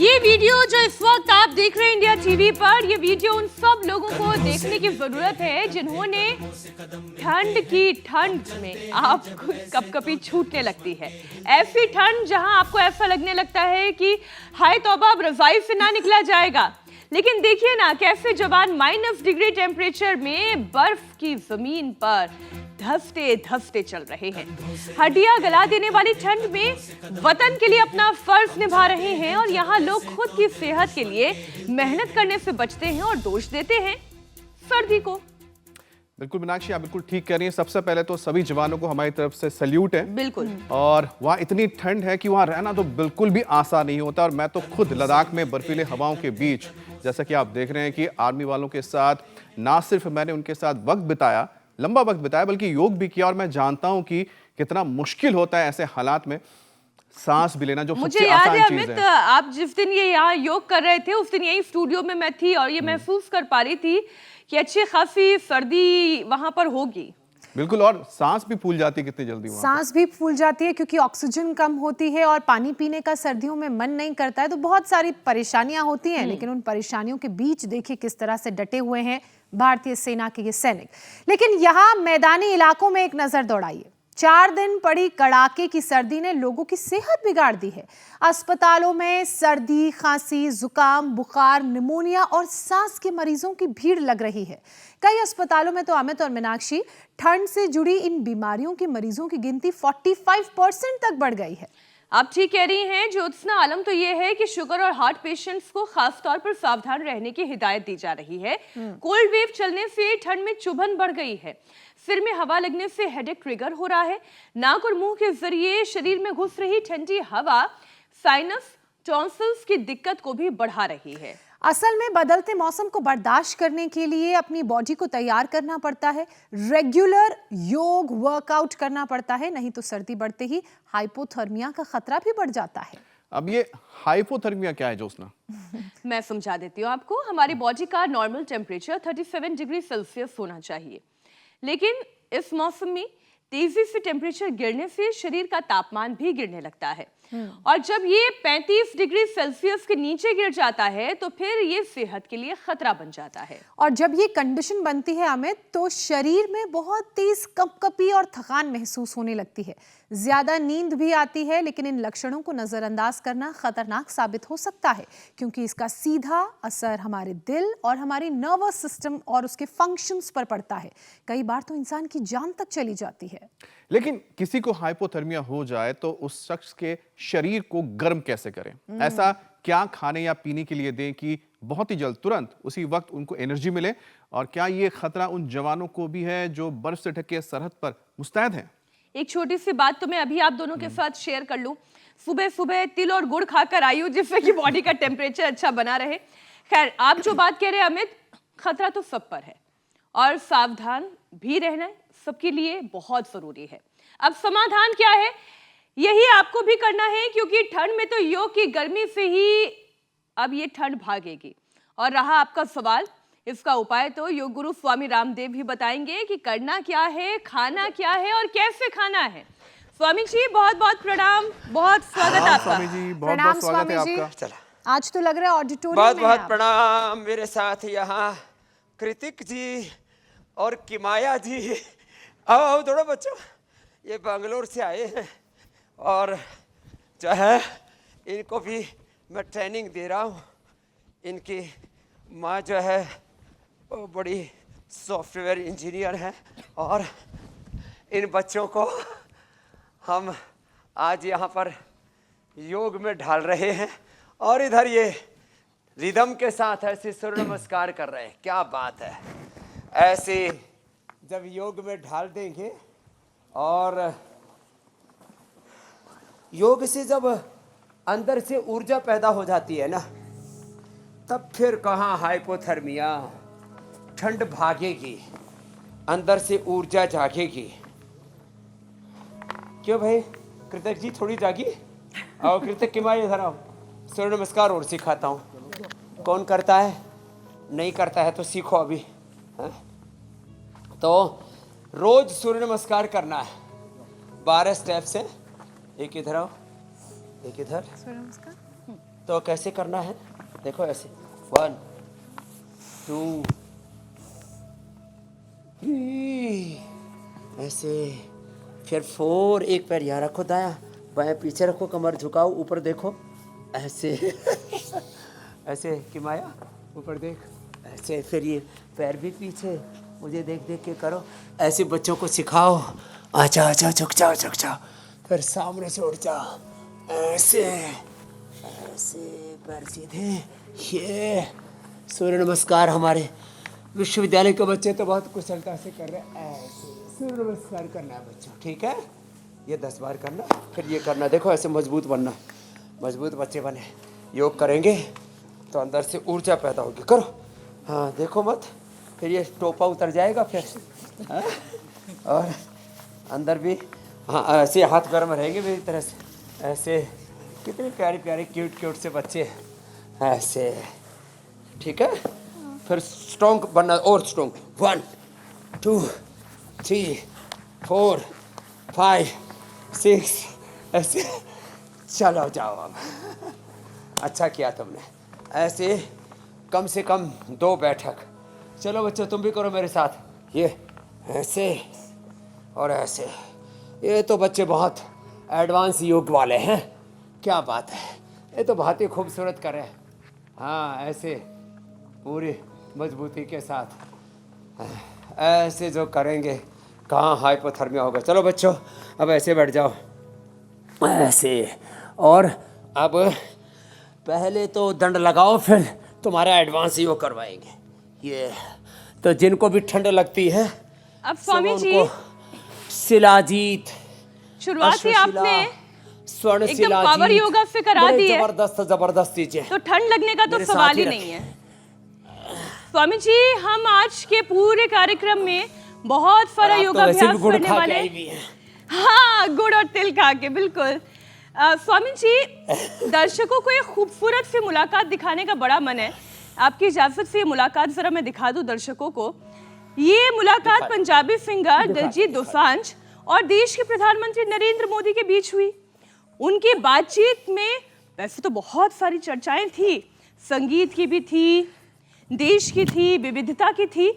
ये वीडियो जो इस वक्त आप देख रहे हैं इंडिया टीवी पर, ये वीडियो उन सब लोगों को देखने की जरूरत है जिन्होंने ठंड में आपको कपकपी छूटने लगती है। ऐसी ठंड जहां आपको ऐसा लगने लगता है कि हाय तौबा, अब रजाई से ना निकला जाएगा। लेकिन देखिए ना कैसे जवान -डिग्री टेम्परेचर में बर्फ की जमीन पर धंसते धंसते चल रहे हैं। हड्डियां गला देने वाली ठंड में वतन के लिए अपना फर्ज निभा रहे हैं और यहाँ लोग खुद की सेहत के लिए मेहनत करने से बचते हैं और दोष देते हैं सर्दी को। बिल्कुल मीनाक्षी, आप बिल्कुल ठीक कह रही हैं। सबसे पहले तो सभी जवानों को हमारी तरफ से सैल्यूट है। बिल्कुल। और वहाँ इतनी ठंड है कि वहाँ रहना तो बिल्कुल भी आसान नहीं होता। और मैं तो खुद लद्दाख में बर्फीले हवाओं के बीच, जैसा कि आप देख रहे हैं कि आर्मी वालों के साथ ना सिर्फ मैंने उनके साथ वक्त बिताया, लंबा वक्त बिताया, बल्कि योग भी किया। और मैं जानता हूं कि कितना मुश्किल होता है ऐसे हालात में सांस भी लेना, जो मुझे याद है अमित, आप जिस दिन ये यहाँ योग कर रहे थे उस दिन यही स्टूडियो में मैं थी और ये महसूस कर पा रही थी कि अच्छी खासी सर्दी वहां पर होगी। बिल्कुल, और सांस भी फूल जाती है कितनी जल्दी। सांस भी फूल जाती है क्योंकि ऑक्सीजन कम होती है और पानी पीने का सर्दियों में मन नहीं करता है, तो बहुत सारी परेशानियां होती हैं। लेकिन उन परेशानियों के बीच देखिए किस तरह से डटे हुए हैं भारतीय सेना के ये सैनिक। लेकिन यहाँ मैदानी इलाकों में एक नजर दौड़ाइए। 4 दिन पड़ी कड़ाके की सर्दी ने लोगों की सेहत बिगाड़ दी है। अस्पतालों में सर्दी, खांसी, जुकाम, बुखार, निमोनिया और सांस के मरीजों की भीड़ लग रही है। कई अस्पतालों में तो अमित और मीनाक्षी, ठंड से जुड़ी इन बीमारियों के मरीजों की गिनती 45% तक बढ़ गई है। आप ठीक कह रही हैं ज्योत्सना। आलम तो ये है कि शुगर और हार्ट पेशेंट्स को खास तौर पर सावधान रहने की हिदायत दी जा रही है। कोल्ड वेव चलने से ठंड में चुभन बढ़ गई है। सिर में हवा लगने से हेडेक ट्रिगर हो रहा है। नाक और मुंह के जरिए शरीर में घुस रही ठंडी हवा साइनस, टॉन्सिल्स की दिक्कत को भी बढ़ा रही है। असल में बदलते मौसम को बर्दाश्त करने के लिए अपनी बॉडी को तैयार करना पड़ता है, रेगुलर योग वर्कआउट करना पड़ता है, नहीं तो सर्दी बढ़ते ही हाइपोथर्मिया का खतरा भी बढ़ जाता है। अब ये हाइपोथर्मिया क्या है ज्योत्सना? मैं समझा देती हूँ आपको। हमारी बॉडी का नॉर्मल टेम्परेचर 37 डिग्री सेल्सियस होना चाहिए, लेकिन इस मौसम में तेजी से टेम्परेचर गिरने से शरीर का तापमान भी गिरने लगता है। और जब ये 35 डिग्री सेल्सियस के नीचे गिर जाता है तो फिर ये सेहत के लिए खतरा बन जाता है। और जब ये कंडीशन बनती है अमित, तो शरीर में बहुत तेज कपकपी और थकान महसूस होने लगती है। ज्यादा नींद भी आती है। लेकिन इन लक्षणों को नजरअंदाज करना खतरनाक साबित हो सकता है, क्योंकि इसका सीधा असर हमारे दिल और हमारी नर्वस सिस्टम और उसके फंक्शंस पर पड़ता है। कई बार तो इंसान की जान तक चली जाती है। लेकिन किसी को हाइपोथर्मिया हो जाए तो उस शख्स के शरीर को गर्म कैसे करें? ऐसा क्या खाने या पीने के लिए दें कि बहुत ही जल्द, तुरंत उसी वक्त उनको एनर्जी मिले? और क्या ये खतरा उन जवानों को भी है जो बर्फ से ढके सरहद पर मुस्तैद हैं? एक छोटी सी बात तो मैं अभी आप दोनों के साथ शेयर कर लूं। सुबह सुबह तिल और गुड़ खाकर आई हूं, जिससे कि बॉडी का टेम्परेचर अच्छा बना रहे। खैर, आप जो बात कह रहे हैं अमित, खतरा तो सब पर है और सावधान भी रहना सबके लिए बहुत जरूरी है। अब समाधान क्या है? यही आपको भी करना है, क्योंकि ठंड में तो योग की गर्मी से ही अब ये ठंड भागेगी। और रहा आपका सवाल, इसका उपाय तो योग गुरु स्वामी रामदेव भी बताएंगे कि करना क्या है, खाना क्या है और कैसे खाना है। स्वामी जी बहुत बहुत प्रणाम, बहुत स्वागत आपका। स्वामी जी बहुत बहुत स्वागत है आपका। चला, आज तो लग रहा है ऑडिटोरियम में। बहुत बहुत प्रणाम। मेरे साथ यहाँ कृतिक जी और किमाया जी। आओ दौड़ो बच्चों, ये बेंगलोर से आए हैं और जो है इनको भी मैं ट्रेनिंग दे रहा हूँ। इनकी माँ जो है वो बड़ी सॉफ्टवेयर इंजीनियर है और इन बच्चों को हम आज यहाँ पर योग में ढाल रहे हैं और इधर ये रिदम के साथ ऐसे सूर्य नमस्कार कर रहे हैं। क्या बात है! ऐसे जब योग में ढाल देंगे और योग से जब अंदर से ऊर्जा पैदा हो जाती है ना, तब फिर कहाँ हाइपोथर्मिया, ठंड भागेगी, अंदर से ऊर्जा जागेगी। क्यों भाई कृतक जी, थोड़ी जागी? आओ कृतक, किमाया इधर आओ, सूर्य नमस्कार और सिखाता हूँ। कौन करता है? नहीं करता है तो सीखो अभी। है? तो रोज सूर्य नमस्कार करना है 12 स्टेप से। एक इधर आओ, एक इधर। सूर्य नमस्कार। तो तो कैसे करना है, देखो ऐसे 1 2 3 ऐसे, फिर 4, एक पैर यहाँ रखो दाया, बाएं पीछे रखो, कमर झुकाओ, ऊपर देखो ऐसे ऐसे किमाया ऊपर देख ऐसे, फिर ये पैर भी पीछे मुझे देख देख के करो, ऐसे बच्चों को सिखाओ। अच्छा अच्छा, झुक जाओ झुक जाओ, फिर सामने से उठ जाओ ऐसे ऐसे, पैर सीधे। ये सूर्य नमस्कार हमारे विश्वविद्यालय के बच्चे तो बहुत कुशलता से कर रहे हैं। ऐसे सूर्य नमस्कार करना है बच्चों, ठीक है? ये 10 बार करना, फिर ये करना, देखो ऐसे मजबूत बनना, मजबूत बच्चे बने। योग करेंगे तो अंदर से ऊर्जा पैदा होगी, करो। हाँ देखो मत, फिर ये टोपा उतर जाएगा फिर। हाँ? और अंदर भी हाँ ऐसे हाथ गर्म रहेंगे मेरी तरह से, ऐसे। कितने प्यारे प्यारे क्यूट क्यूट से बच्चे ऐसे, ठीक है? फिर स्ट्रॉन्ग बनना, और स्ट्रॉन्ग। 1 2 3 4 5 6 ऐसे। चलो जाओ अब। अच्छा किया तुमने, ऐसे कम से कम 2 बैठक। चलो बच्चों तुम भी करो मेरे साथ, ये ऐसे और ऐसे। ये तो बच्चे बहुत एडवांस योग वाले हैं, क्या बात है, ये तो बहुत ही खूबसूरत कर रहे हैं। हाँ ऐसे पूरी मजबूती के साथ ऐसे जो करेंगे, कहाँ हाइपोथर्मिया होगा। चलो बच्चों अब ऐसे बैठ जाओ ऐसे, और अब पहले तो दंड लगाओ, फिर तुम्हारा एडवांस योग करवाएंगे। ये तो जिनको भी ठंड लगती है अब स्वामी जी शिलाजीत, शुरुआत ही आपने स्वर्ण एकदम शिलाजीत, पावर योगा से करा बड़े दी है। जबरदस्त चीजें। तो ठंड लगने का तो मेरे साथ सवाल ही ही नहीं है। स्वामी जी हम आज के पूरे कार्यक्रम में बहुत सारा योगाभ्यास करने वाले हैं। हाँ गुड़ और तिल खा के, बिल्कुल। स्वामी जी दर्शकों को एक खूबसूरत सी मुलाकात दिखाने का बड़ा मन है, आपकी इजाजत से ये मुलाकात जरा मैं दिखा दूं दर्शकों को। ये मुलाकात पंजाबी सिंगर दिलजीत दोसांझ और देश के प्रधानमंत्री नरेंद्र मोदी के बीच हुई। उनकी बातचीत में वैसे तो बहुत सारी चर्चाएं थी, संगीत की भी थी, देश की थी, विविधता की थी,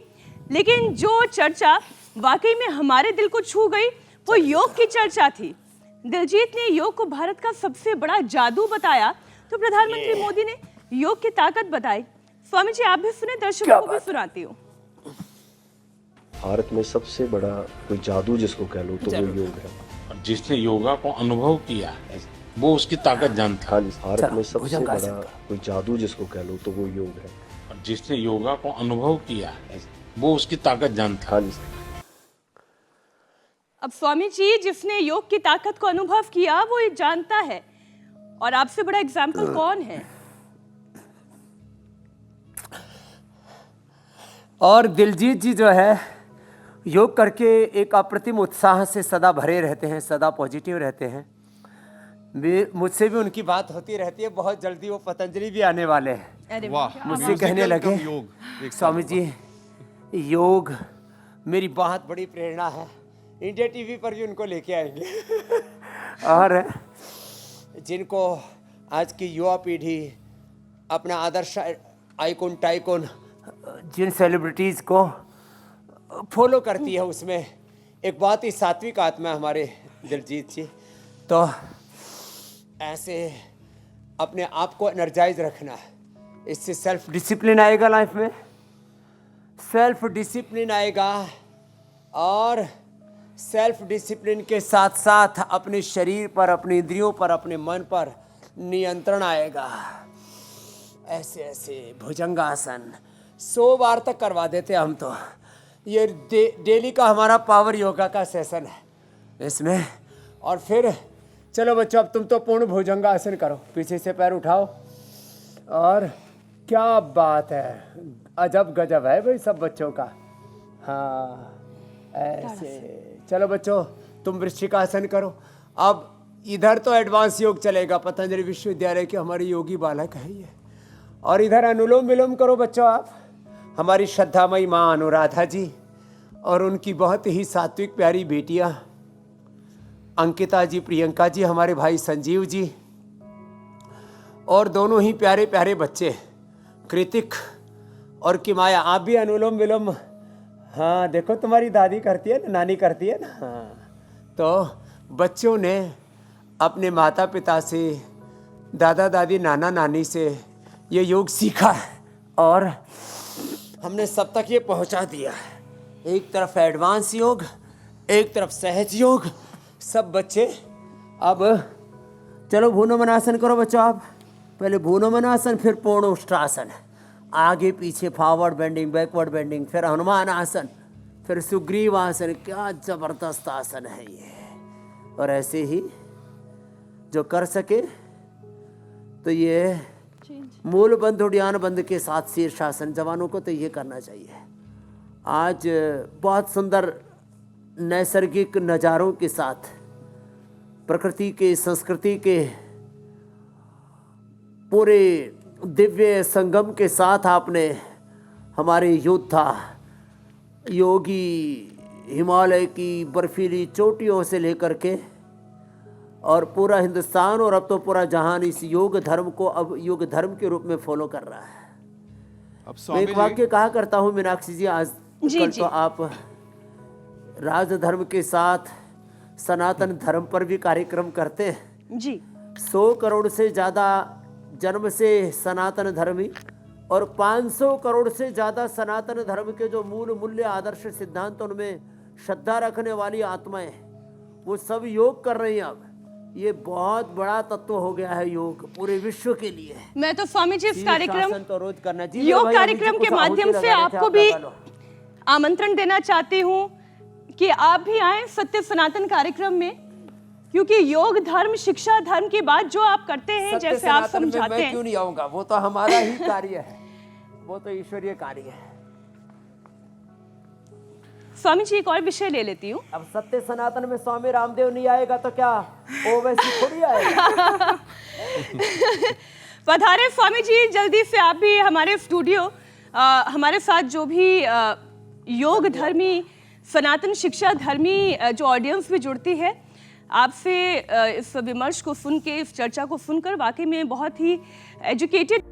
लेकिन जो चर्चा वाकई में हमारे दिल को छू गई वो योग की चर्चा थी। दिलजीत ने योग को भारत का सबसे बड़ा जादू बताया, तो प्रधानमंत्री मोदी ने योग की ताकत बताई। स्वामी जी आप भी सुने, दर्शकों को भी सुनाती हूँ। भारत में सबसे बड़ा कोई जादू जिसको कह लो तो वो योग है। और जिसने योगा को अनुभव किया है वो उसकी ताकत जानता हाँ है। जी, भारत में सबसे बड़ा कोई जादू जिसको कह लो तो वो योग है। और जिसने योगा को अनुभव किया है वो उसकी ताकत जानता है। हाँ जी। अब स्वामी जी जिसने योग की ताकत को अनुभव किया वो ये जानता है, और आपसे बड़ा एग्जाम्पल कौन है? और दिलजीत जी जो है योग करके एक अप्रतिम उत्साह से सदा भरे रहते हैं, सदा पॉजिटिव रहते हैं। मुझसे भी उनकी बात होती रहती है, बहुत जल्दी वो पतंजलि भी आने वाले हैं। अरे वाह, मुझसे कहने लगे योग स्वामी जी योग मेरी बहुत बड़ी प्रेरणा है, इंडिया टीवी पर भी उनको लेके आएंगे। और जिनको आज की युवा पीढ़ी अपना आदर्श आइकॉन टाइकॉन जिन सेलिब्रिटीज़ को फॉलो करती है, उसमें एक बहुत ही सात्विक आत्मा है हमारे दिलजीत जी। तो ऐसे अपने आप को एनर्जाइज रखना है, इससे सेल्फ डिसिप्लिन आएगा लाइफ में, सेल्फ डिसिप्लिन आएगा, और सेल्फ डिसिप्लिन के साथ साथ अपने शरीर पर, अपने इंद्रियों पर, अपने मन पर नियंत्रण आएगा। ऐसे ऐसे भुजंगासन 100 बार तक करवा देते हम तो। ये डेली का हमारा पावर योगा का सेशन है इसमें। और फिर चलो बच्चों अब तुम तो पूर्ण भुजंगासन करो, पीछे से पैर उठाओ, और क्या बात है, अजब गजब है भाई सब बच्चों का। हाँ ऐसे चलो बच्चों तुम वृश्चिकासन करो। अब इधर तो एडवांस योग चलेगा, पतंजलि विश्वविद्यालय के हमारे योगी बालक है ये। और इधर अनुलोम विलोम करो बच्चों आप, हमारी श्रद्धामयी माँ अनुराधा जी और उनकी बहुत ही सात्विक प्यारी बेटियाँ अंकिता जी, प्रियंका जी, हमारे भाई संजीव जी, और दोनों ही प्यारे प्यारे बच्चे कृतिक और किमाया। आप भी अनुलोम विलोम, हाँ देखो तुम्हारी दादी करती है ना, नानी करती है ना। हाँ तो बच्चों ने अपने माता पिता से, दादा दादी, नाना नानी से ये योग सीखा है और हमने सब तक ये पहुंचा दिया। एक तरफ एडवांस योग, एक तरफ सहज योग। सब बच्चे अब चलो भूनो मनासन करो बच्चों। आप पहले भूनो मनासन, फिर पूर्ण उष्ट्रासन, आगे पीछे फॉरवर्ड बेंडिंग, बैकवर्ड बेंडिंग, फिर हनुमान आसन, फिर सुग्रीव आसन। क्या जबरदस्त आसन है ये। और ऐसे ही जो कर सके तो ये मूल बंध उड्डयन बंध के साथ शीर्षासन, जवानों को तो ये करना चाहिए। आज बहुत सुंदर नैसर्गिक नज़ारों के साथ, प्रकृति के, संस्कृति के पूरे दिव्य संगम के साथ आपने हमारे योद्धा, योगी, हिमालय की बर्फीली चोटियों से लेकर के और पूरा हिंदुस्तान और अब तो पूरा जहान इस योग धर्म को अब योग धर्म के रूप में फॉलो कर रहा है। अब मैं स्वामी एक जी, वाक्य कहा करता हूँ मीनाक्षी जी, आज जी, कल जी। तो आप राजधर्म के साथ सनातन धर्म पर भी कार्यक्रम करते हैं। जी 100 करोड़ से ज़्यादा जन्म से सनातन धर्मी और 500 करोड़ से ज़्यादा सनातन धर्म के जो मूल मूल्य, आदर्श, सिद्धांत, उनमें श्रद्धा रखने वाली आत्माएं, वो सब योग कर रही हैं। अब ये बहुत बड़ा तत्व हो गया है योग पूरे विश्व के लिए। मैं तो स्वामी जी इस कार्यक्रम, शीर्षासन तो रोज करना चाहिए। योग भाई, कार्यक्रम अभी के कुछ माध्यम आहुति से लगा रहे थे, आपको आप भी लगा लो। आमंत्रण देना चाहती हूँ कि आप भी आए सत्य सनातन कार्यक्रम में, क्योंकि योग धर्म, शिक्षा धर्म की बात जो आप करते हैं, सत्य जैसे आप सनातन में समझाते मैं हैं, क्यों नहीं आऊंगा? वो तो हमारा ही कार्य है, वो तो ईश्वरीय कार्य है। स्वामी जी एक और विषय ले लेती हूँ। अब सत्य सनातन में स्वामी रामदेव नहीं आएगा तो क्या ओवैसी थोड़ी आएगा? पधारे स्वामी जी, जल्दी से आप भी हमारे स्टूडियो, हमारे साथ जो भी योग धर्मी, सनातन शिक्षा धर्मी जो ऑडियंस भी जुड़ती है, आपसे इस विमर्श को सुन के, इस चर्चा को सुनकर वाकई में बहुत ही एजुकेटेड